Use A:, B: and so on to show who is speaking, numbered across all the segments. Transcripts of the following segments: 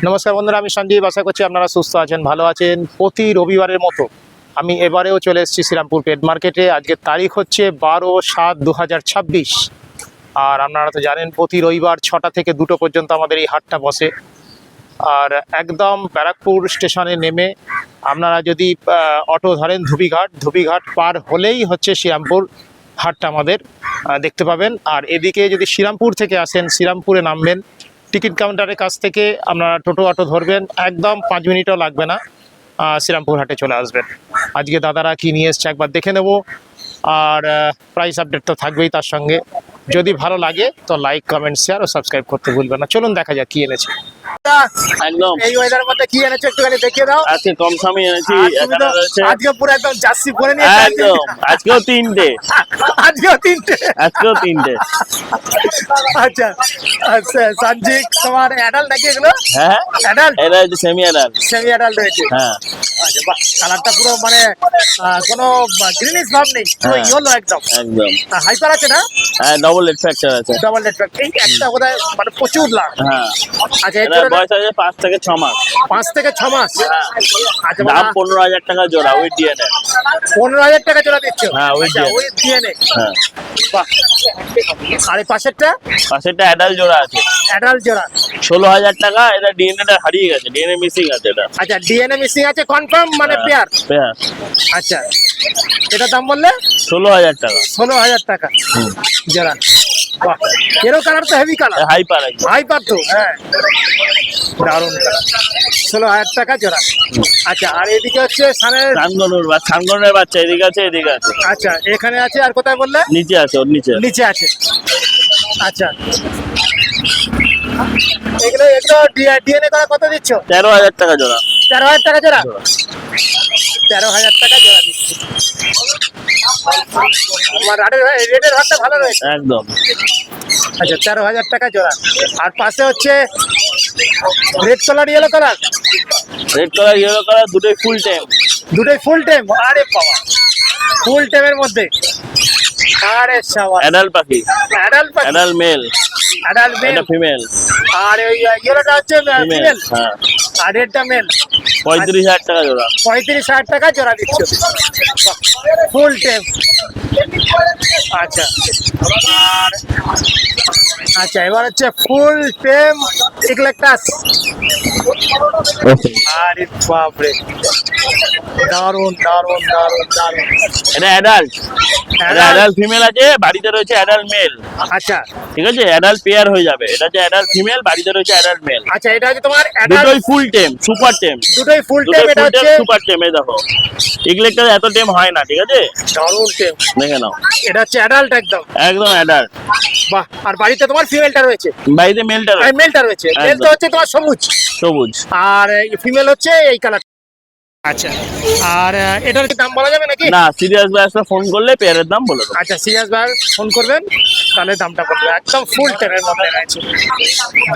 A: নমস্কার বন্ধুরা, আমি সঞ্জীব। আশা করছি আপনারা সুস্থ আছেন, ভালো আছেন। প্রতি রবিবারের মতো আমি এবারেও চলে এসেছি শ্রীরামপুর পেট মার্কেটে। আজকের তারিখ হচ্ছে 12/7/2026। আর আপনারা তো জানেন প্রতি রবিবার 6টা থেকে 2টো পর্যন্ত আমাদের এই হাটটা বসে। আর একদম ব্যারাকপুর স্টেশনে নেমে আপনারা যদি অটো ধরেন ধুবিঘাট পার হলেই হচ্ছে শ্রীরামপুর হাটটা আমাদের দেখতে পাবেন। আর এদিকে যদি শ্রীরামপুর থেকে আসেন, শ্রীরামপুরে নামবেন, টিকিট কাউন্টারের কাছ থেকে আপনারা টোটো অটো ধরবেন, একদম 5 মিনিটও লাগবে না, শ্রীরামপুর হাটে চলে আসবেন। আজকে দাদারা কি নিয়ে এসছে একবার দেখে নেব। আর প্রাইস আপডেট তো থাকবেই তার সঙ্গে। যদি ভালো লাগে তো লাইক, কমেন্ট, শেয়ার ও সাবস্ক্রাইব করতে ভুলবেন না। চলুন দেখা যাক কি এনেছে।
B: একদম
A: এই ওয়েদারের মধ্যে কি এনেছে একটুখানি দেখিয়ে দাও।
B: আজকে কম সময় এনেছি।
A: আজকে পুরো একদম জার্সি পরে নিয়ে
B: একদম আজকেও তিনটে
A: আচ্ছা আচ্ছা সঞ্জিক, তোমার অ্যাডাল্ট নাকি এগুলো?
B: হ্যাঁ
A: অ্যাডাল্ট,
B: এটা হচ্ছে সেমি অ্যাডাল্ট।
A: সেমি অ্যাডাল্ট রয়েছে।
B: হ্যাঁ
A: আচ্ছা বাহ, কালারটা পুরো মানে কোনো গ্রিনিশ ভাব নেই, পুরো
B: হ্যাঁ।
A: ইয়েলো একদম।
B: একদম
A: হাইপার আছে না?
B: হ্যাঁ, ডবল রেড ফ্যাক্টর আছে।
A: ডাবল নেটওয়ার্ক, এই একটা বোধহয় মানে প্রচুর লাভ।
B: হ্যাঁ,
A: আচ্ছা
B: এটা বয়স আছে 5 থেকে 6 মাস।
A: 5 থেকে 6 মাস। আচ্ছা
B: দাম 15,000 টাকা জোড়া, ওই ডিএনএ।
A: 15,000 টাকা জোড়া দিচ্ছ?
B: হ্যাঁ, ওই
A: আচ্ছা,
B: DNA
A: ওই ডিএনএ।
B: হ্যাঁ,
A: বাহ। আর এই পাশেরটা
B: পাশেরটা অ্যাডাল্ট জোড়া আছে
A: অ্যাডাল্ট জোড়া।
B: 16,000 টাকা। এটা ডিএনএটা হারিয়ে গেছে, ডিএনএ মিসিং আছে এটা।
A: আচ্ছা, ডিএনএ মিসিং আছে কনফার্ম, মানে পেয়ার।
B: পেয়ার।
A: আচ্ছা, এটা দাম বললে
B: 16,000 টাকা।
A: 16,000 টাকা জোড়া। বাহ, এরও কালার তো হেভি কালার,
B: হাইপার একদম।
A: হাইপার তো। হ্যাঁ, দারুণ কালার। 16,000 টাকা জোড়া। আচ্ছা, আর এদিকে হচ্ছে সানের।
B: ছানগনুর বাচ্চা এদিকে আছে, এদিকে আছে।
A: আচ্ছা, এখানে আছে, আর কোথায় বললে?
B: নিচে আছে, ওর নিচে।
A: নিচে আছে। আচ্ছা, এগুলো ডিএনএ করা কত দিচ্ছ?
B: 13,000 টাকা জোড়া।
A: 13,000 টাকা জোড়া। 13,000 টাকা জোড়া দিচ্ছি। আমার রেটের হারটা ভালো রয়েছে
B: একদম।
A: আচ্ছা, 13,000 টাকা জোড়া। আর পাশে হচ্ছে red colour, yellow colour.
B: Red colour, yellow colour দুটোই ফুল টাইম।
A: দুটোই ফুল টাইম। আরে বাবা, ফুল টাইমের মধ্যে। আরে শাবাশ,
B: অ্যাডাল্ট পাখি।
A: অ্যাডাল্ট পাখি,
B: অ্যাডাল্ট মেল।
A: Adult male.
B: এটা ফিমেল।
A: আর এই ইয়েলোটা হচ্ছে ফিমেল।
B: হ্যাঁ,
A: আর রেডটা মেল।
B: 35,000 টাকা জোড়া।
A: 35,000 টাকা জোড়া দিচ্ছ, ফুল টাইম। আচ্ছা, আর আচ্ছা, এবার হচ্ছে ফুল টেম ইগলেক্টাস। আরে বাপরে, দারুন দারুন দারুন দারুন।
B: এটা অ্যাডাল্ট। এটা অ্যাডাল্ট ফিমেল আছে, বাড়িতে রয়েছে অ্যাডাল্ট মেল।
A: আচ্ছা
B: ঠিক আছে, অ্যাডাল্ট পেয়ার হয়ে যাবে। এটা হচ্ছে অ্যাডাল্ট ফিমেল, বাড়িতে রয়েছে অ্যাডাল্ট মেল।
A: আচ্ছা, এটা হচ্ছে তোমার
B: দুটোই ফুল টেম, সুপার টেম।
A: দুটোই ফুল টেম। এটা হচ্ছে
B: সুপার টেম। এই দেখো, ইগলেক্টাস এত টেম হয় না। ঠিক আছে,
A: দারুন টেম।
B: দেখে নাও,
A: এটা হচ্ছে অ্যাডাল্ট একদম।
B: একদম অ্যাডাল্ট।
A: বাহ। আর বাড়িতে তোমার ফিমেলটা রয়েছে,
B: বাড়িতে মেলটা রয়েছে।
A: মেলটা রয়েছে। মেল তো হচ্ছে তোমার সবুজ,
B: সবুজ।
A: আর ফিমেল হচ্ছে এই কালার। আচ্ছা, আর এটার কি দাম বলা যাবে নাকি?
B: না, সিরিয়াস ভাই ফোন করলে পেয়ারের দাম বলে দেবো।
A: আচ্ছা, সিরিয়াস ভাই ফোন করবেন, তাহলে দামটা বলবে। একদম ফুল টেমের মধ্যে রয়েছে।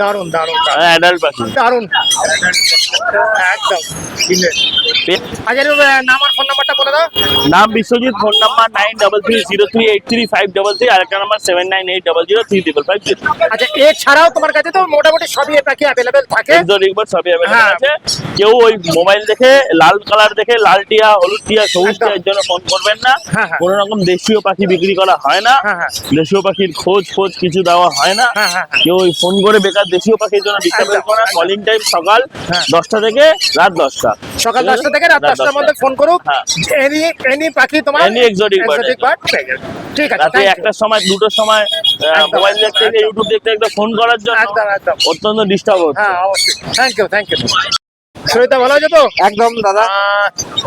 A: দারুন দারুন
B: অ্যাডাল্ট পাখি।
A: দারুন একদম। আচ্ছা, নাম আর ফোন নাম্বারটা বলে দাও।
B: নাম বিশ্বজিৎ, ফোন নাম্বার 9330383533, আর একটা নাম্বার 7980035550।
A: আচ্ছা, এছাড়াও তোমার কাছে তো মোটামুটি সবই পাখি অ্যাভেলেবেল থাকে।
B: এক্সোটিক বার্ড সবই অ্যাভেলেবল
A: হ্যাঁ।
B: আছে। কেউ ওই মোবাইল দেখে লাল কালার দেখে, লাল টিয়া, হলুদ টিয়া, সবুজ
A: একদম।
B: টিয়ার জন্য ফোন করবেন না।
A: হ্যাঁ, হ্যাঁ।
B: কোনো রকম দেশীয় পাখি বিক্রি করা হয় না।
A: হ্যাঁ, হ্যাঁ।
B: দেশীয় পাখির খোঁজ কিছু দেওয়া হয় না।
A: হ্যাঁ, হ্যাঁ, হ্যাঁ।
B: কেউ ওই ফোন করে বেকার দেশীয় পাখির জন্য ডিস্টার্ব
A: একদম,
B: করে না।
A: একদম।
B: কলিং টাইম সকাল
A: হ্যাঁ।
B: 10টা থেকে রাত 10টা।
A: সকাল 10টা থেকে রাত 10টার মধ্যে ফোন করুক।
B: হ্যাঁ।
A: এনি পাখি তোমার,
B: Any exotic bird।
A: ঠিক আছে।
B: রাতে 1টার সময়, 2টোর সময় মোবাইল দেখতে, ইউটিউব দেখতে ফোন করার জন্য
A: একদম একদম।
B: অত্যন্ত ডিস্টার্ব হচ্ছে।
A: হ্যাঁ, অবশ্যই। Thank you. সুবিধা ভালো আছে তো?
C: একদম দাদা।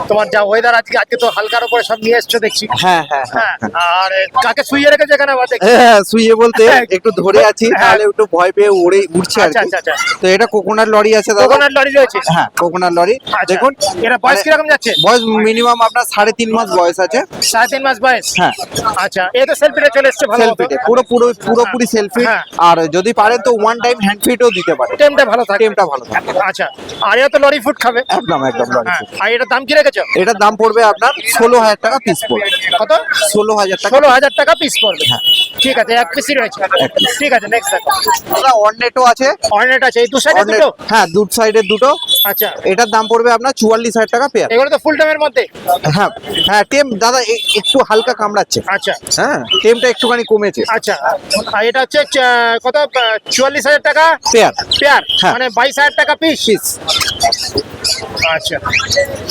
A: তোমার যা ওয়েদার আজকে তো হালকার উপরে সব নিয়ে এসছো দেখছি।
C: হ্যাঁ হ্যাঁ
A: হ্যাঁ, আর কাকে শুইয়ে রেখেছে এখানে আবার দেখছি?
C: হ্যাঁ, শুয়ে বলতে একটু ধরে আছি,
A: হ্যাঁ।
C: তাহলে একটু ভয় পেয়ে উড়ছে আর
A: আচ্ছা
C: কি।
A: আচ্ছা আচ্ছা।
C: তো এটা কোকোনাট লরি আছে দাদা।
A: কোকোনাট লরি রয়েছে।
C: হ্যাঁ, কোকোনাট লরি।
A: আচ্ছা,
C: দেখুন
A: এরা বয়স কিরকম যাচ্ছে?
C: বয়স মিনিমাম আপনার 3.5 মাস বয়স আছে।
A: 3.5 মাস বয়স।
C: হ্যাঁ।
A: আচ্ছা, এই তো সেলফিটা চলে এসছে ভালো মতো।
C: সেলফিটে পুরোপুরি সেলফি।
A: হ্যাঁ।
C: আর যদি পারেন তো ওয়ান টাইম হ্যান্ড ফিটও দিতে পারে।
A: টেমটা ভালো থাকে।
C: টেমটা ভালো থাকে।
A: আচ্ছা, আর এরা তো লরি ফুড খাবে।
C: একদম লরি।
A: হ্যাঁ, আর এটার দাম কি রেখেছো?
C: এটার দাম পড়বে আপনার 16,000 টাকা পিস পড়বে।
A: কত?
C: 16,000 টাকা।
A: 16,000 টাকা পিস পড়বে।
C: হ্যাঁ।
A: ঠিক আছে, এক পিসই রয়েছে। ঠিক আছে, নেক্সট দেখো।
C: দাদা অর্নেটও আছে।
A: অর্নেট আছে এই দু সাইডে দুটো?
C: হ্যাঁ, দু সাইডে দুটো।
A: আচ্ছা,
C: এটার দাম পড়বে আপনার 44,000 টাকা পেয়ার।
A: এগুলো তো ফুল টাইমের মধ্যে?
C: হ্যাঁ হ্যাঁ, টেম দাদা একটু হালকা কামড়াচ্ছে।
A: আচ্ছা
C: হ্যাঁ, টেমটা একটুখানি কমেছে।
A: আচ্ছা, আর এটা হচ্ছে কত? 44,000 টাকা
C: পেয়ার।
A: পেয়ার,
C: হ্যাঁ।
A: মানে 22,000 টাকা পিস।
C: পিস।
A: আচ্ছা,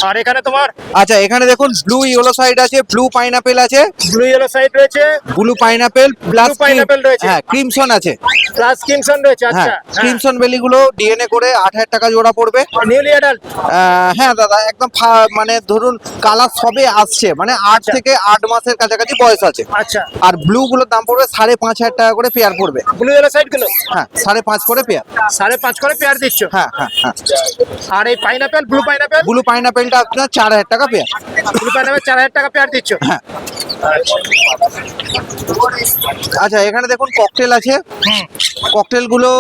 A: আর এখানে তোমার
C: আচ্ছা, এখানে দেখুন ব্লু ইয়েলো সাইড আছে, ব্লু পাইনাপেল আছে,
A: ব্লু ইয়েলো সাইড রয়েছে,
C: ব্লু পাইনাপেল প্লাস
A: pineapple রয়েছে।
C: হ্যাঁ ক্রিমসন আছে।
A: প্লাস কিমসন রয়েছে। আচ্ছা,
C: হ্যাঁ, ক্রিমসন বেলিগুলো ডিএনএ করে 8,000 টাকা জোড়া পড়বে।
A: Newly adult.
C: হ্যাঁ দাদা, একদম মানে ধরুন কালার সবে আসছে, মানে 8 থেকে 8 মাসের কাছাকাছি বয়স আছে।
A: আচ্ছা,
C: আর ব্লু গুলোর দাম পড়বে 5,500 টাকা করে পেয়ার পড়বে।
A: ব্লু ইয়েলো সাইড গুলো
C: হ্যাঁ, 5.5 করে পেয়ার।
A: 5.5 করে পেয়ার দিচ্ছ?
C: হ্যাঁ হ্যাঁ হ্যাঁ।
A: আর এই পাইনাপেল, ব্লু পাইনাপেল?
C: ব্লু পাইনাপেলটা আপনার 4,000 টাকা পেয়ার।
A: ব্লু পাইনাপেল 4,000 টাকা পেয়ার দিচ্ছ?
C: হ্যাঁ। আচ্ছা, এখানে দেখুন ককটেল আছে।
A: হুম।
C: ককটেল গুলো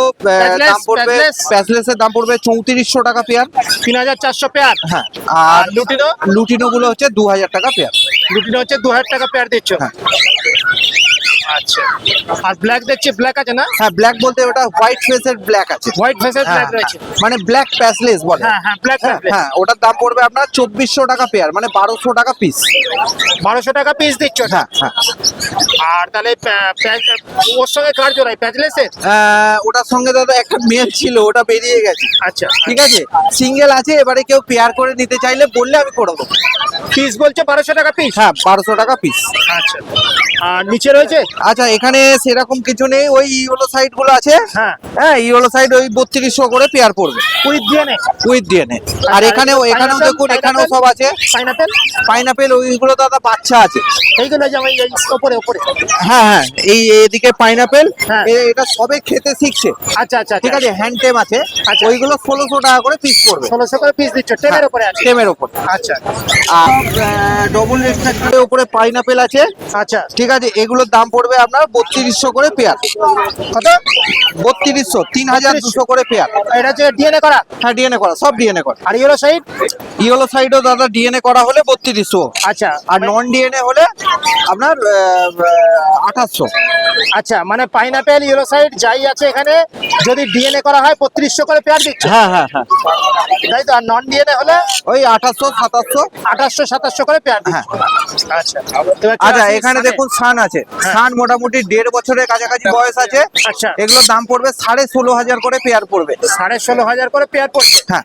C: দাম পড়বে, প্যাসলেসের দাম পড়বে 3400 টাকা পেয়ার।
A: 3,400 পেয়ার।
C: হ্যাঁ,
A: আর
C: আর
A: লুটিনো?
C: লুটিনো গুলো হচ্ছে 2,000 টাকা পেয়ার।
A: লুটিনো হচ্ছে 2,000 টাকা পেয়ার দিচ্ছ?
C: হ্যাঁ।
A: আচ্ছা, আর ব্ল্যাক দেখছি, ব্ল্যাক আছে না?
C: হ্যাঁ, ব্ল্যাক বলতে ওটা হোয়াইট ফেসের ব্ল্যাক আছে।
A: হোয়াইট ফেসের
C: হ্যাঁ,
A: ব্ল্যাক রয়েছে।
C: মানে ব্ল্যাক প্যাসলেস বলে।
A: হ্যাঁ হ্যাঁ, ব্ল্যাক
C: হ্যাঁ হ্যাঁ, ওটার দাম পড়বে আপনার 2400 টাকা পেয়ার, মানে 1200 টাকা পিস।
A: 1200 টাকা পিস দিচ্ছ?
C: হ্যাঁ হ্যাঁ।
A: আর তাহলে ওর সঙ্গে কার জোড়াই প্যাচলেসের?
C: ওটার সঙ্গে দাদা একটা মেল ছিল, ওটা বেরিয়ে গেছে।
A: আচ্ছা,
C: ঠিক আছে, সিঙ্গেল আছে, এবারে কেউ পেয়ার করে নিতে চাইলে বললে আমি করে দেবো।
A: পিস বলছে 1200 টাকা পিস?
C: হ্যাঁ, 1200 টাকা পিস।
A: আচ্ছা, আর নিচে রয়েছে?
C: আচ্ছা, এখানে সেরকম কিছু নেই, ওই ইয়েলো সাইড গুলো আছে।
A: হ্যাঁ।
C: হ্যাঁ, ইয়েলো সাইড ওই 3200 করে পেয়ার পড়বে
A: উইথ দিয়ে নে?
C: With DNA. আর এখানেও দেখুন, এখানেও সব আছে।
A: পাইনাপেল?
C: পাইনাপেল ওইগুলো দাদা বাচ্চা আছে।
A: এইগুলো যেমন এই ওপরে ওপরে?
C: হ্যাঁ হ্যাঁ, এই এদিকে পাইনাপেল,
A: হ্যাঁ।
C: এটা সবে খেতে শিখছে।
A: আচ্ছা আচ্ছা,
C: ঠিক আছে, হ্যান্ড টেম আছে।
A: আচ্ছা।
C: ওইগুলো 1600 টাকা করে পিস পড়বে।
A: 1600 করে পিস দিচ্ছ? টেনের উপরে আছে?
C: টেমের ওপর।
A: আচ্ছা
C: আর ডবল রেস্ট্রাক্টরের উপরে পাইনাপেল আছে।
A: আচ্ছা,
C: ঠিক আছে, এগুলোর দাম পড়বে আপনার 3200 করে পেয়ার।
A: কত?
C: 3200, 3200 করে পেয়ার।
A: এটা হচ্ছে ডিএনএ করা?
C: হ্যাঁ, ডিএনএ করা, সব ডিএনএ করা।
A: আর ইয়েলো সাইড?
C: ইয়েলো সাইডও দাদা ডিএনএ করা হলে 3200,
A: আচ্ছা,
C: আর নন ডিএনএ হলে আপনার 2800।
A: আচ্ছা, মানে পাইনাপেল, ইয়েলো সাইড যাই আছে এখানে, যদি ডিএনএ করা হয় 3200 করে পেয়ার দিচ্ছ?
C: হ্যাঁ হ্যাঁ হ্যাঁ,
A: তাই তো? আর নন ডিএনএ হলে
C: ওই 2800, 2700।
A: 2800-2700 করে পেয়ার দিচ্ছ? আচ্ছা, এবার
C: আচ্ছা,
A: চলে আসি
C: এখানে
A: সানে।
C: দেখুন সান আছে। সান মোটামুটি 1.5 বছরের কাছাকাছি বয়স আছে।
A: আচ্ছা,
C: এগুলোর দাম পড়বে 16,500 করে পেয়ার পড়বে।
A: 16,500 করে পেয়ার পড়ছে?
C: হ্যাঁ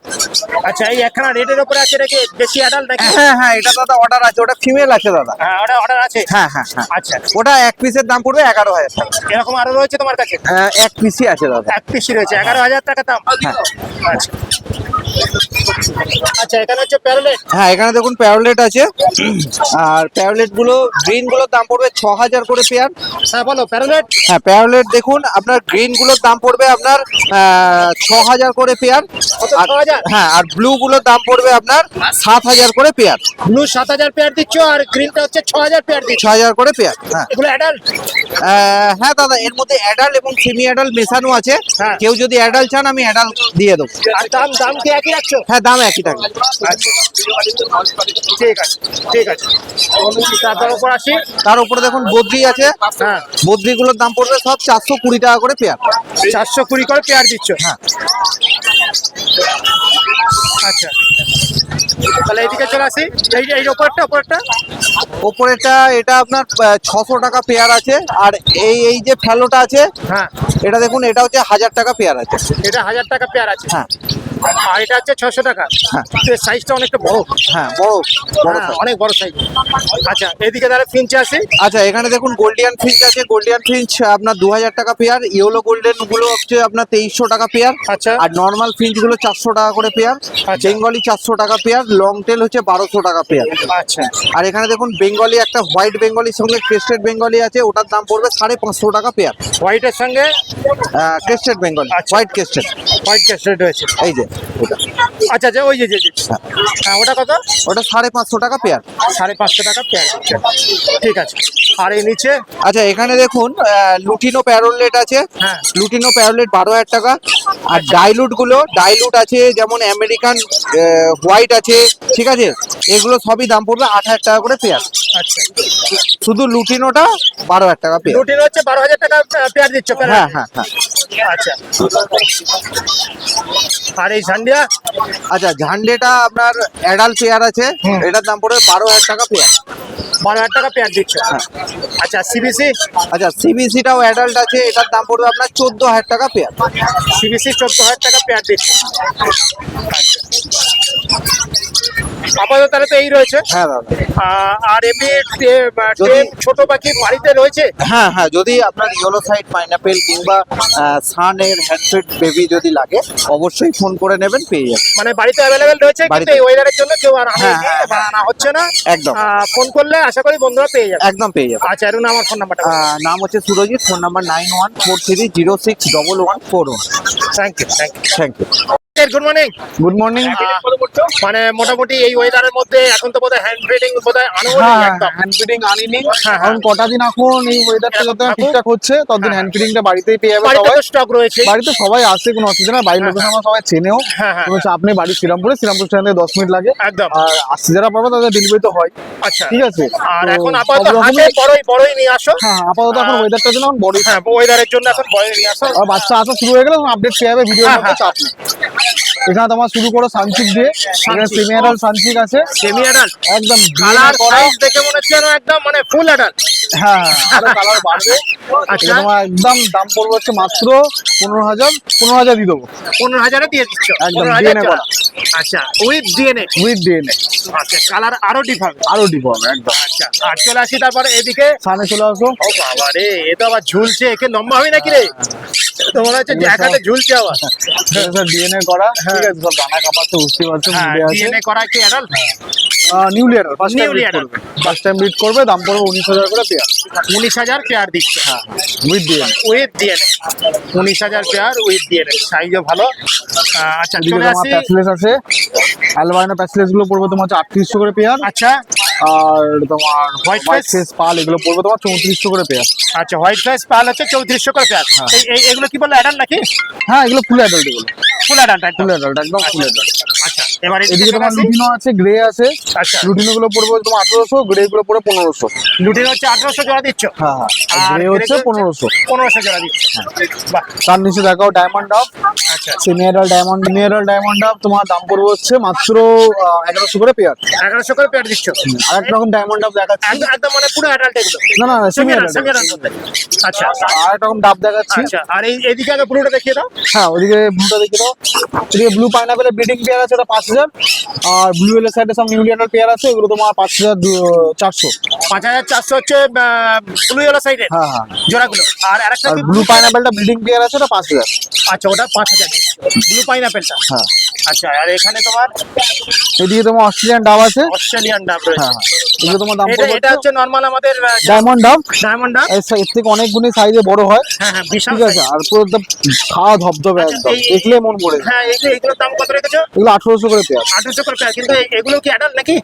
A: আচ্ছা, এই একখানা রেডের উপরে আছে নাকি? বেশি অ্যাডাল্ট নাকি?
C: হ্যাঁ হ্যাঁ, এটা দাদা অর্ডার আছে, ওটা ফিমেল আছে দাদা।
A: হ্যাঁ, ওটা অর্ডার আছে?
C: হ্যাঁ হ্যাঁ হ্যাঁ,
A: আচ্ছা,
C: ওটা এক পিসের দাম পড়বে 11,000 টাকা।
A: এরকম আরো রয়েছে তোমার কাছে?
C: এক পিসই আছে দাদা।
A: এক পিসি রয়েছে, 11,000 টাকা দাম?
C: হ্যাঁ।
A: আচ্ছা আচ্ছা, এখানে হচ্ছে প্যারোলেট।
C: হ্যাঁ, এখানে দেখুন প্যারোলেট আছে। আর প্যারোলেট গুলো গ্রিন গুলোর দাম পড়বে 6,000 করে পেয়ার।
A: হ্যাঁ, বলো প্যারোলেট।
C: হ্যাঁ, প্যারোলেট দেখুন আপনার গ্রিন গুলোর দাম পড়বে আপনার 6,000 করে পেয়ার।
A: কত? 6,000?
C: হ্যাঁ, আর ব্লু গুলোর দাম পড়বে আপনার 7,000 করে পেয়ার।
A: ব্লু 7,000 পেয়ার দিচ্ছ, আর গ্রিনটা হচ্ছে 6,000 পেয়ার দিচ্ছ?
C: 6,000 করে পেয়ার। হ্যাঁ
A: এগুলো অ্যাডাল্ট?
C: হ্যাঁ দাদা, এর মধ্যে অ্যাডাল্ট এবং সেমি অ্যাডাল্ট মেশানো আছে।
A: হ্যাঁ।
C: কেউ যদি অ্যাডাল্ট চান আমি অ্যাডাল্ট দিয়ে দেবো।
A: আর দাম দাম কি একই রাখছো?
C: হ্যাঁ, দাম একই থাকবে।
A: আচ্ছা, ঠিক আছে ঠিক আছে। তারপর উপর আসি।
C: তার উপরে দেখুন বদ্রি আছে।
A: হ্যাঁ,
C: বদ্রি গুলোর দাম পড়বে সব 420 টাকা করে পেয়ার।
A: 420 করে পেয়ার দিচ্ছ?
C: হ্যাঁ।
A: আচ্ছা, তাহলে এইদিকে চলে আসি। এই ওপরটা
C: ওপরেটা এটা আপনার 600 টাকা পেয়ার আছে। আর এই যে ফ্যালোটা আছে,
A: হ্যাঁ,
C: এটা দেখুন, এটা হচ্ছে 1000 টাকা পেয়ার আছে।
A: এটা 1000 টাকা পেয়ার আছে?
C: হ্যাঁ
A: আর এটা হচ্ছে 600 টাকা?
C: হ্যাঁ।
A: সাইজটা অনেকটা বড়।
C: হ্যাঁ, বড় বড়
A: হ্যাঁ,
C: size।
A: অনেক বড় সাইজ। আচ্ছা, এদিকে তাহলে ফিঞ্চে আসি।
C: আচ্ছা, এখানে দেখুন গোল্ডিয়ান ফিঞ্চ আছে। গোল্ডিয়ান ফিঞ্চ আপনার 2000 টাকা পেয়ার। ইয়েলো গোল্ডেন গুলো হচ্ছে আপনার 2300 টাকা পেয়ার।
A: আচ্ছা,
C: আর নর্মাল ফিঞ্চ গুলো 400 টাকা করে পেয়ার।
A: আচ্ছা।
C: বেঙ্গলি 400 টাকা পেয়ার। লং টেল হচ্ছে 1200 টাকা পেয়ার।
A: আচ্ছা,
C: আর এখানে দেখুন বেঙ্গলি, একটা হোয়াইট বেঙ্গলির সঙ্গে ক্রেস্টেড বেঙ্গলি আছে, ওটার দাম পড়বে 550 টাকা পেয়ার।
A: হোয়াইটের সঙ্গে
C: ক্রেস্টেড বেঙ্গলি,
A: আচ্ছা।
C: হোয়াইট ক্রেস্টেড,
A: হোয়াইট ক্যাস্টেড রয়েছে।
C: এই যে ওটা
A: আচ্ছা আচ্ছা, ওই যে যে যে। হ্যাঁ, ওটা কত?
C: ওটা 550 টাকা পেয়ার।
A: 550 টাকা পেয়ার দিচ্ছে। ঠিক আছে। আর এই নিচে?
C: আচ্ছা এখানে দেখুন লুটিনো প্যারোলেট আছে।
A: হ্যাঁ।
C: লুটিনো প্যারোলেট 12,000 টাকা। আর ডাইলুট আছে, যেমন আমেরিকান হোয়াইট আছে, ঠিক আছে, এগুলো সবই দাম পড়বে 8,000 টাকা করে পেয়ার।
A: আচ্ছা,
C: শুধু লুটিনোটা 12,000 টাকা পেয়ার।
A: রুটিন হচ্ছে 12,000 টাকা পেয়ার দিচ্ছ?
C: হ্যাঁ হ্যাঁ হ্যাঁ।
A: আচ্ছা। আর এই ঝান্ডিয়া?
C: আচ্ছা ঝান্ডেটা আপনার অ্যাডাল্ট পেয়ার আছে,
A: হুম।
C: এটার দাম পড়বে 12,000 টাকা পেয়ার।
A: 12,000 টাকা পেয়ার দিচ্ছ? আচ্ছা, সিবিসি?
C: আচ্ছা সিবিসিটাও অ্যাডাল্ট আছে, এটার দাম পড়বে আপনার 14,000 টাকা পেয়ার।
A: সিবিসি 14,000 টাকা পেয়ার দিচ্ছ? আপাতত তাহলে তো এই রয়েছে।
C: হ্যাঁ দাদা।
A: আর এমনি
C: যদি-
A: ছোট পাখি বাড়িতে রয়েছে?
C: হ্যাঁ হ্যাঁ, যদি আপনার ইয়েলো সাইড পাইনাপেল কিংবা সানের হ্যান্ডফিড বেবি যদি লাগে অবশ্যই ফোন করে নেবেন, পেয়ে যাবেন।
A: মানে বাড়িতে অ্যাভেলেবেল রয়েছে, কিন্তু
C: বাড়িতে।
A: এই ওয়েদারের জন্য কেউ আর
C: হ্যাঁ, হ্যাঁ,
A: আনা হচ্ছে না।
C: একদম
A: ফোন করলে আশা করি বন্ধুরা পেয়ে যাবে।
C: একদম পেয়ে যাবেন।
A: আচ্ছা, এর আমার ফোন নাম্বারটা?
C: নাম হচ্ছে Surajit, phone number 9143061141।
A: Thank you, thank you.
C: Thank you.
A: Good morning.
C: Good morning.
A: মানে মোটামুটি এই ওয়েদারের মধ্যে এখন তো বোধহয় হ্যান্ড ফিডিং বোধহয় আনো একদম।
D: হ্যান্ড ফিডিং আনিনি,
A: হ্যাঁ,
D: কারণ কটা দিন এখন এই ওয়েদারটা যত
A: থাকুক।
D: ঠিকঠাক হচ্ছে ততদিন
A: হ্যাঁ।
D: হ্যান্ড ফিডিংটা বাড়িতেই পেয়ে যাবে
A: বাড়িতে
D: সবাই।
A: তো স্টক রয়েছে।
D: বাড়িতে সবাই আসে, কোনো অসুবিধা না, বাড়ির লোকের আমার সবাই চেনেও।
A: হ্যাঁ, হ্যাঁ,
D: কোনো চাপ নেই, বাড়ি শ্রীরামপুর স্টেশন থেকে 10 মিনিট লাগে।
A: একদম।
D: আর আসছে যারা পারবে তাদের ডেলিভারি তো হয়,
A: আচ্ছা,
D: ঠিক আছে।
A: আর
D: তো
A: এখন আপাতত
D: সব
A: হাতে
D: রকমই-
A: বড়ই নিয়ে আসো।
D: হ্যাঁ আপাতত এখন ওয়েদারটার জন্য এখন বড়ই।
A: হ্যাঁ, ওয়েদারের জন্য এখন বড়ই নিয়ে আসো।
D: আর বাচ্চা আসা শুরু হয়ে গেলে আপডেট পেয়ে যাবে ভিডিওর
A: হ্যাঁ,
D: মধ্যে, চাপ নেই। এখানে তোমার শুরু করো সানচিক দিয়ে, এখানে
A: সানচিক।
D: সেমি অ্যাডাল্ট সানচিক আছে,
A: সেমি অ্যাডাল্ট।
D: একদম
A: কালার
D: DNA করা।
A: সাইজ দেখে মনে হচ্ছে যেন একদম মানে ফুল অ্যাডাল্ট।
D: হ্যাঁ আরো কালার বাড়বে।
A: আচ্ছা।
D: এটা তোমার একদম দাম পড়বে হচ্ছে মাত্র 15,000 দিয়ে দেবো
A: 15,000-এ দিয়ে দিচ্ছ?
D: একদম
A: 15,000
D: DNA
A: জোড়া।
D: করা।
A: আচ্ছা, উইথ ডিএনএ।
D: উইথ ডিএনএ,
A: আচ্ছা, কালার আরো ডিফারেন্ট।
D: আরো ডিপ হবে একদম।
A: আচ্ছা, আর চলে আসি তারপরে এদিকে।
D: সামনে চলে আসো।
A: ও বাবা রে, এ তো আবার ঝুলছে, একে লম্বা হবে নাকি রে? তো মনে হচ্ছে যে এক হাতে ঝুলছে আবার।
D: ডিএনএ করা, ঠিক আছে, সব দানা কাপাচ্ছে, বুঝতে পারছো,
A: হ্যাঁ,
D: মুডে আছে।
A: ডিএনএ করা কি adult?
D: Newly adult, first time
A: Newly
D: breed
A: adult।
D: করবে, ফার্স্ট টাইম ব্রিড করবে, দাম পড়বে 19,000 করে পেয়ার
A: 19,000 পেয়ার দিচ্ছে।
D: With DNA.
A: With DNA 19,000 pair with DNA, সাইজও ভালো। আচ্ছা,
D: এদিকে
A: চলে
D: তোমার
A: আসি।
D: প্যাসলেস আছে, অ্যালবাইনো প্যাসলেস গুলো পড়বে তোমার হচ্ছে 3800 করে পেয়ার।
A: আচ্ছা,
D: আর তোমার
A: White
D: হোয়াইট
A: face?
D: ফেস পাল এগুলো পড়বে তোমার 3400 করে পেয়ার।
A: আচ্ছা, হোয়াইট ফেস পাল হচ্ছে 3400 করে পেয়ার। এগুলো কি বলে, অ্যাডাল্ট নাকি?
D: হ্যাঁ এগুলো ফুল অ্যাডাল্ট, এগুলো
A: ফুল অ্যাডাল্ট একদম।
D: ফুল অ্যাডাল্ট, একদম ফুল অ্যাডাল্ট।
A: আচ্ছা, এবারে
D: এদিকে তোমার লুটিনো আছে, গ্রে আছে।
A: আচ্ছা,
D: লুটিনো গুলো পড়বে তোমার 1800, গ্রে গুলো পড়বে 1500।
A: লুটিন হচ্ছে 1800 জোড়া দিচ্ছ?
D: হ্যাঁ হ্যাঁ,
A: আর
D: গ্রে হচ্ছে 1500।
A: 1500 জোড়া দিচ্ছ? বাহ।
D: তার নিচে দেখাও ডায়মন্ড ডাব,
A: আচ্ছা,
D: সেমি অ্যাডাল্ট ডায়মন্ড ডাব তোমার দাম পড়বে হচ্ছে মাত্র 1100 করে পেয়ার।
A: 1100 করে পেয়ার দিচ্ছ?
D: আর এক রকম ডায়মন্ড ডাব দেখাচ্ছি,
A: একদম মানে পুরো অ্যাডাল্ট এগুলো?
D: না না সেমি
A: সেমি
D: অ্যাডাল্ট।
A: অ্যাডাল্ট। আচ্ছা,
D: আর এক রকম ডাব দেখাচ্ছি।
A: আচ্ছা, আর এইদিকে আগে ব্লুটা দেখিয়ে দাও।
D: হ্যাঁ ওদিকে ব্লুটা দেখে দাও, এদিকে ব্লু পাইনাপেলের ব্রিডিং পেয়ার আছে, ওটা 5,000। আর ব্লু এর সাইডে সব নিউলি অ্যাডাল্ট পেয়ার আছে, এগুলো তোমার 5,400।
A: 5,400 হচ্ছে ব্লু ইয়েলো সাইডের
D: হ্যাঁ হ্যাঁ।
A: জোড়াগুলো। আর আরেকটা
D: আর
A: কি?
D: ব্লু পাইনাপেলটা ব্রিডিং পেয়ার আছে, ওটা 5,000।
A: আচ্ছা, ওটা 5,000 ব্লু পাইনাপেলটা।
D: হ্যাঁ
A: আচ্ছা, আর এখানে তোমার
D: এদিকে তোমার অস্ট্রেলিয়ান ডাব আছে।
A: অস্ট্রেলিয়ান ডাব রয়েছে।
D: হ্যাঁ এগুলো তোমার দাম
A: এটা
D: পড়বে
A: হচ্ছে নরমাল আমাদের
D: ডায়মন্ড ডাব,
A: ডায়মন্ড ডাব।
D: এর থেকে অনেক গুণে সাইজে বড় হয়,
A: হ্যাঁ হ্যাঁ, বিশাল
D: ঠিক আছে। আর পুরো একদম খাওয়া ধবধবে,
A: আচ্ছা,
D: একদম
A: এই-
D: দেখলে মন পড়ে যায়।
A: হ্যাঁ, এইগুলোর দাম কত রেখেছো?
D: এগুলো 1800 করে পেয়ার।
A: 1800 করে পেয়ার। কিন্তু এগুলো কি অ্যাডাল্ট নাকি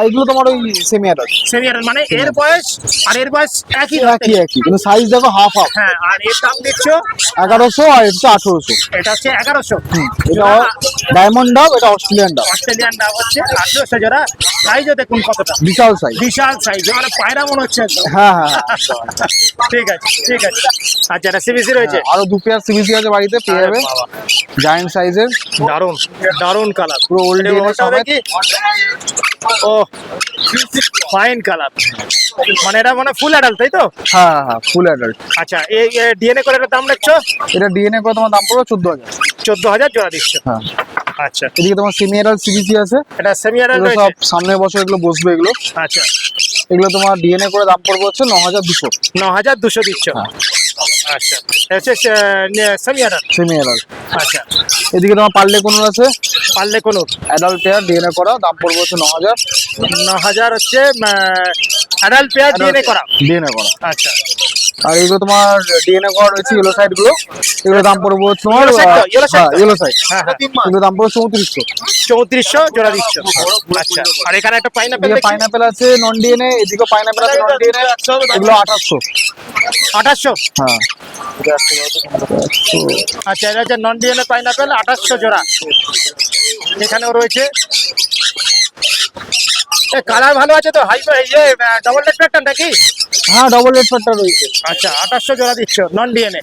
D: এগুলো তোমার ওই সেমি অ্যাডাল্ট,
A: সেমি অ্যাডাল্ট? মানে এর বয়স আর এর বয়স একই?
D: একই একই, কিন্তু সাইজ দেখো হাফ হাফ।
A: হ্যাঁ, আর এর দাম দিচ্ছ?
D: 1100 আর এটা 1800।
A: এটা হচ্ছে 1100।
D: এটা ডায়মন্ড ডাব, এটা অস্ট্রেলিয়ান ডাব,
A: অস্ট্রেলিয়ান ডাব হচ্ছে 1800 জোড়া। সাইজও দেখুন কতটা
D: বিশাল সাইজ।
A: বিশাল সাইজ, মানে পায়রা মনে হচ্ছে একদম।
D: হ্যাঁ হ্যাঁ হ্যাঁ।
A: ঠিক আছে, ঠিক আছে। আচ্ছা, এটা সিবিসি রয়েছে?
D: আরো 2 পেয়ার সিবিসি আছে বাড়িতে, পেয়ে যাবে
A: বাবা,
D: জায়ান্ট সাইজের,
A: দারুন দারুন কালার।
D: পুরো old DNA সমেত।
A: ও, ফাইন কালার। মানে এটা মানে ফুল অ্যাডাল্ট, তাই তো?
D: হ্যাঁ হ্যাঁ হ্যাঁ ফুল অ্যাডাল্ট।
A: আচ্ছা, এই ডিএনএ করে এটার দাম রাখছো?
D: এটা ডিএনএ করে তোমার দাম পড়বে 14,000।
A: 14,000 জোড়া দিচ্ছ?
D: হ্যাঁ
A: আচ্ছা,
D: এদিকে তোমার সেমি অ্যাডাল্ট সিবিসি আছে,
A: এটা সেমি অ্যাডাল্ট
D: এগুলো
A: রয়েছে?
D: সব সামনের বছর এগুলো বসবে এগুলো।
A: আচ্ছা,
D: এগুলো তোমার ডিএনএ করে দাম পড়বে হচ্ছে 9,200।
A: 9,200 দিচ্ছ?
D: হ্যাঁ।
A: আচ্ছা, এটা হচ্ছে সেমি অ্যাডাল্ট।
D: Semi adult.
A: আচ্ছা,
D: এদিকে তোমার পার্লে কোনোর আছে,
A: পারলে কোনো
D: অ্যাডাল্ট পেয়ার ডিএনএ করা, দাম পড়বে হচ্ছে 9,000।
A: 9,000 হচ্ছে অ্যাডাল্ট পেয়ার ডিএনএ করা।
D: ডিএনএ করা।
A: আচ্ছা,
D: আর এগুলো তোমার ডিএনএ করা রয়েছে ইয়েলো সাইড গুলো, এগুলো দাম পড়বো তোমার
A: Yellow side তো? Yellow side তো?
D: ইয়েলো সাইড,
A: হ্যাঁ হ্যাঁ
D: এগুলো দাম পড়বে 3400।
A: 3400 জোড়া দিচ্ছ। আচ্ছা, আর এখানে একটা পাইনাপেল
D: এদিকে
A: দেখছি,
D: পাইনাপেল আছে নন ডিএনএ, এদিকে পাইনাপেল আছে নন ডিএনএ, এগুলো 2800।
A: 2800।
D: হ্যাঁ
A: আচ্ছা, এটা হচ্ছে নন ডিএনএ পাইনাপেল 2800 জোড়া। এখানেও রয়েছে, কালার ভালো আছে তো, হাই ইয়ে ডবল রেড প্যাটার্ন নাকি?
D: হ্যাঁ ডবল রেড প্যাটার্ন রয়েছে।
A: আচ্ছা, 2800 জোড়া দিচ্ছ নন ডিএনএ।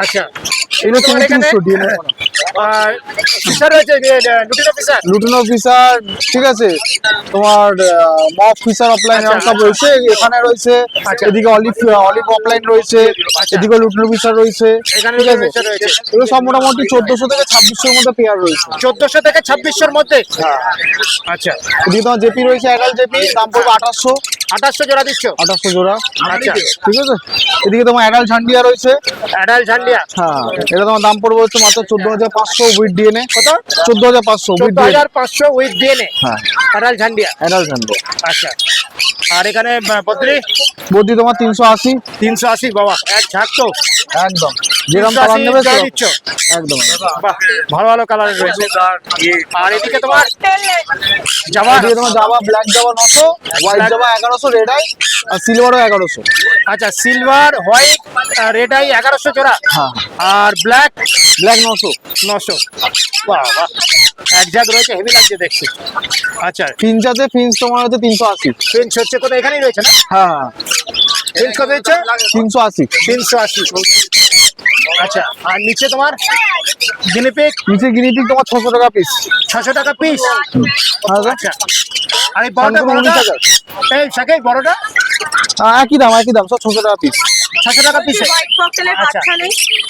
A: আচ্ছা,
D: এগুলো
A: তোমার এখানে
D: 3400 ডিএনএ
A: ফিশার রয়েছে, লুটিনো ফিশার।
D: লুটিনো ফিশার, ঠিক আছে, তোমার মফ ফিশার অফলাইন
A: আচ্ছা,
D: সব রয়েছে, এখানে রয়েছে।
A: আচ্ছা।
D: এদিকে অলিভ অলিভ অফলাইন রয়েছে,
A: আচ্ছা।
D: এদিকে লুটিনো ফিশার রয়েছে,
A: এখানে
D: ঠিক আছে।
A: ফিশার রয়েছে
D: এগুলো সব মোটামুটি 1400 থেকে 2600 মধ্যে পেয়ার রয়েছে।
A: 1400 থেকে 2600 মধ্যে। আচ্ছা,
D: এদিকে তোমার জেপি রয়েছে, অ্যাডাল্ট জেপি, দাম পড়বে 2800।
A: 2800 জোড়া দিচ্ছ।
D: 2800 জোড়া,
A: আচ্ছা,
D: ঠিক আছে। এদিকে তোমার অ্যাডাল্ট ঝান্ডিয়া রয়েছে,
A: অ্যাডাল্ট ঝান্ডিয়া
D: হ্যাঁ, এটা তোমার দাম পড়বে হচ্ছে মাত্র 14500 উইথ ডিএনএ। কত? 14500 উইথ ডিএনএ।
A: 14500 উইথ ডিএনএ,
D: হ্যাঁ,
A: অ্যাডাল্ট ঝান্ডিয়া।
D: অ্যাডাল্ট ঝান্ডিয়া।
A: আচ্ছা, আর এখানে বদ্রি
D: বদ্রি তোমার 380,
A: 380। বাবা, এক ঝাঁক তো,
D: একদম যেরকম
A: 380
D: কালার নেবে
A: জোড়া
D: সেরকম।
A: দিচ্ছ।
D: একদম
A: বাহ, ভালো ভালো কালার রয়েছে। আর এদিকে তোমার জামা,
D: এদিকে তোমার Java, black Java 900, white Java 1100, red eye আর সিলভারও 1100।
A: আচ্ছা, সিলভার, হোয়াইট, রেড আই 1100 জোড়া,
D: হ্যাঁ,
A: আর ব্ল্যাক
D: ব্ল্যাক 900।
A: 900। বাহ বাহ, এক ঝাঁক রয়েছে, হেভি লাগছে দেখছি। আচ্ছা,
D: ফিঞ্চ আছে, ফিঞ্চ তোমার হচ্ছে 380।
A: ফিঞ্চ হচ্ছে কোথায়? এখানেই রয়েছে না?
D: হ্যাঁ,
A: ফিঞ্চ কত দিচ্ছে?
D: 380।
A: 380। আচ্ছা, আর নিচে তোমার গিনিপিগ
D: নিচে গিনিপিগ তোমার 600 টাকা পিস।
A: 600 টাকা পিস। আচ্ছা, আর এই বড়টা,
D: কানপুর 19 টাকা।
A: এই শাকে বড়টা
D: একই দাম, সব 600 টাকা পিস।
A: 600 টাকা পিসে।
E: হোয়াইট ককটেলের
A: আচ্ছা।
E: বাচ্চা নেই।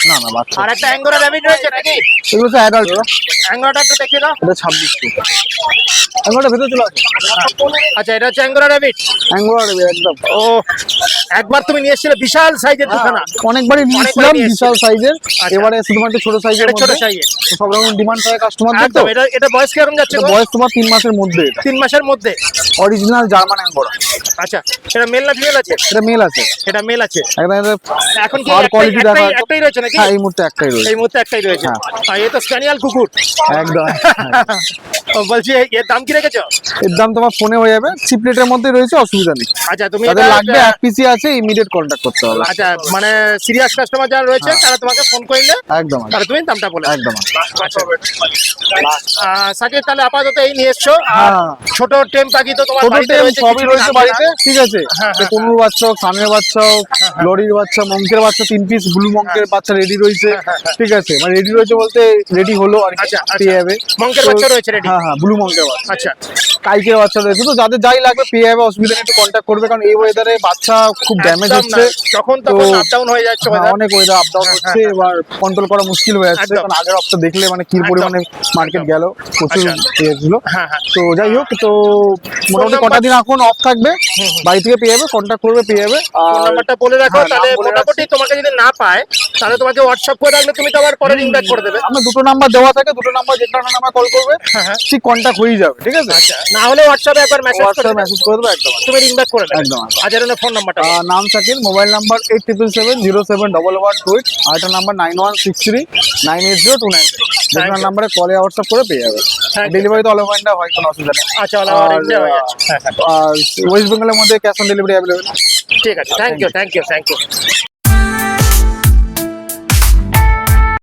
D: না না, বাচ্চা
A: আর একটা অ্যাঙ্গোরা র্যাবিট রয়েছে নাকি?
D: এগুলো তো অ্যাডাল্ট,
A: অ্যাঙ্গোরাটা একটু দেখিয়ে দাও।
D: এটা 2600। অ্যাঙ্গোরা ভেতরে চলে আসে,
A: আচ্ছা, এটা হচ্ছে অ্যাঙ্গোরা র্যাবিট।
D: অ্যাঙ্গোরা একদম।
A: ও, একবার তুমি নিয়ে এসেছিলে বিশাল সাইজের দুখানা।
D: অনেকবারই নিয়েছিলাম
A: নিয়ে
D: বিশাল সাইজের, এবারে শুধুমাত্র ছোট সাইজের
A: এটা ছোট
D: মধ্যে।
A: সাইজের।
D: সব রকম ডিমান্ড থাকে কাস্টমারদের, তো
A: একদম, এটা বয়স কিরকম যাচ্ছে
D: এটা
A: গো?
D: বয়স তোমার 3 মাসের মধ্যে।
A: 3 মাসের মধ্যে।
D: Original German angora.
A: আচ্ছা, এটা মেল না ফিমেল আছে?
D: এটা মেল আছে,
A: এটা মেল আছে।
D: একদম এটা
A: এখন কি
D: আর কোয়ালিটি দেখা যাচ্ছে।
A: একটাই রয়েছে নাকি?
D: হ্যাঁ, এই মুহূর্তে একটাই রয়েছে।
A: এই মুহূর্তে একটাই রয়েছে।
D: হ্যাঁ।
A: আর এ তো স্প্যানিয়াল কুকুর।
D: একদম।
A: ও, বলছি এর দাম কি রেখেছো?
D: এর দাম তোমার ফোনে হয়ে যাবে, চিপ রেটের মধ্যে রয়েছে, অসুবিধা নেই।
A: আচ্ছা, তুমি
D: যাদের
A: এটা-
D: লাগবে এক পিসি আছে, ইমিডিয়েট কন্ট্যাক্ট করতে হবে।
A: আচ্ছা, মানে সিরিয়াস কাস্টমার যারা রয়েছে তারা তোমাকে ফোন করলে
D: একদম
A: তাহলে তুমি দামটা বলে দাও।
D: একদম।
A: সাকিব, তাহলে আপাতত এই নিয়ে এসছো। আর
D: হ্যাঁ।
A: ছোট টেম পাখি তো তোমার
D: ছোট
A: বাড়িতে
D: টেম
A: রয়েছে,
D: সবই
A: কিছু
D: রয়েছে
A: আনবে
D: বাড়িতে,
A: না?
D: ঠিক আছে।
A: হ্যাঁ, হ্যাঁ।
D: কোনুর বাচ্চা হোক, সানের বাচ্চা হোক, লরির বাচ্চা, মঙ্কের বাচ্চা 3 পিস, ব্লু মঙ্কের বাচ্চা রেডি রয়েছে, ঠিক আছে। মানে রেডি রয়েছে বলতে রেডি হলো আর কি,
A: আচ্ছা, আচ্ছা।
D: পেয়ে যাবে।
A: মঙ্কের
D: তো-
A: বাচ্চা রয়েছে ready?
D: হ্যাঁ হ্যাঁ, ব্লু মঙ্কের বাচ্চা,
A: আচ্ছা,
D: কাইকের বাচ্চা রয়েছে। তো যাদের যাই লাগবে পেয়ে যাবে, অসুবিধা নেই, একটু কন্ট্যাক্ট করবে, কারণ এই ওয়েদারে বাচ্চা খুব ড্যামেজ
A: একদম
D: হচ্ছে।
A: না, যখন তখন
D: তো-
A: আপ ডাউন হয়ে যাচ্ছে
D: হ্যাঁ,
A: weather।
D: অনেক ওয়েদার আপ ডাউন হচ্ছে, এবার কন্ট্রোল করা মুশকিল হয়ে যাচ্ছে,
A: একদম।
D: কারণ আগের হপ্তাহ দেখলে মানে কি
A: একদম।
D: পরিমাণে মার্কেট গেল, প্রচুর
A: আচ্ছা।
D: ইয়ে ছিল।
A: হ্যাঁ, হ্যাঁ।
D: তো যাই হোক, তো মোটামুটি
A: নাম্বার-
D: কটা দিন এখন অফ থাকবে, বাড়ি থেকে পেয়ে যাবে, কন্ট্যাক্ট করবে, পেয়ে যাবে।
A: ফোন
D: আর
A: নাম্বারটা বলে রাখো,
D: হ্যাঁ,
A: তাহলে
D: নাম বলে
A: মোটামুটি তোমাকে যদি না পায় তাহলে তোমাকে হোয়াটসঅ্যাপ করে রাখলে তুমি তো আবার পরে রিং ব্যাক করে দেবে।
D: আমার দুটো নাম্বার দেওয়া থাকে, দুটো নাম্বার যেটা নাম্বার কল করবে,
A: হ্যাঁ, হ্যাঁ।
D: ঠিক কন্ট্যাক্ট হয়ে যাবে, ঠিক আছে।
A: আচ্ছা, না হলে হোয়াটসঅ্যাপে একবার মেসেজ করে
D: হোয়াটসঅ্যাপে
A: দেবে,
D: মেসেজ করে দেবো, একদম।
A: তুমি রিং ব্যাক করে দেবে।
D: একদম, একদম।
A: আচ্ছা, এর ফোন নাম্বারটা বলো।
D: নাম শাকিল, মোবাইল নাম্বার 8777071128, আর একটা নাম্বার 9163980290।
A: Thank
D: যেটা
A: you.
D: নাম্বারে কলে হোয়াটসঅ্যাপ করে পেয়ে যাবে।
A: Thank you.
D: ডেলিভারি তো অল ওভার ইন্ডিয়া হয়, কোনো অসুবিধা নেই।
A: আচ্ছা, all over India হয়ে যাচ্ছে। হ্যাঁ, হ্যাঁ।
D: আর ওয়েস্ট বেঙ্গলের মধ্যে ক্যাশ অন ডেলিভারি অ্যাভেলেবেল।
A: ঠিক আছে, থ্যাংক ইউ।